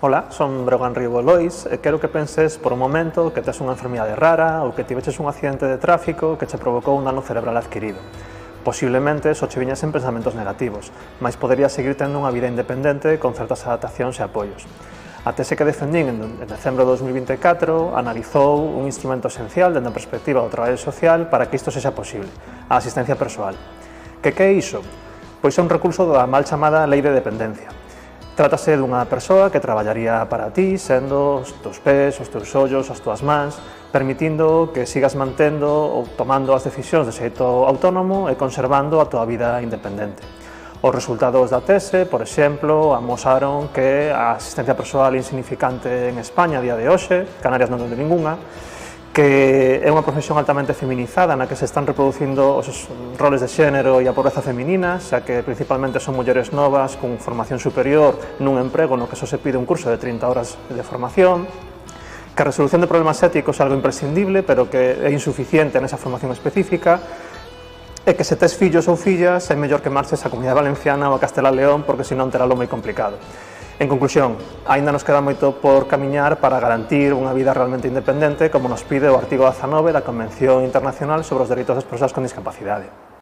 Ola, son Brogan Ribo Lois e quero que penses por un momento que tes unha enfermidade rara ou que tiveches un accidente de tráfico que che provocou un dano cerebral adquirido. Posiblemente só che viñesen pensamentos negativos, mas poderías seguir tendo unha vida independente con certas adaptacións e apoios. A tese que defendín en decembro de 2024 analizou un instrumento esencial dende a perspectiva do traballo social para que isto sexa posible, a asistencia persoal. Que é iso? Pois é un recurso da mal chamada Lei de Dependencia. Trátase dunha persoa que traballaría para ti, sendo os teus pés, os teus ollos, as túas mans, permitindo que sigas mantendo ou tomando as decisións de xeito autónomo e conservando a túa vida independente. Os resultados da tese, por exemplo, amosaron que a asistencia persoal é insignificante en España a día de hoxe, Canarias non ten ningunha, que é unha profesión altamente feminizada na que se están reproducindo os roles de xénero e a pobreza feminina, xa que principalmente son mulleres novas con formación superior nun emprego no que só se pide un curso de 30 horas de formación, que a resolución de problemas éticos é algo imprescindible, pero que é insuficiente nesa formación específica, e que se tes fillos ou fillas é mellor que marches á Comunidade Valenciana ou a Castela León, porque senón teralo moi complicado. En conclusión, aínda nos queda moito por camiñar para garantir unha vida realmente independente, como nos pide o artigo 19 da Convención Internacional sobre os Dereitos das Persoas con Discapacidade.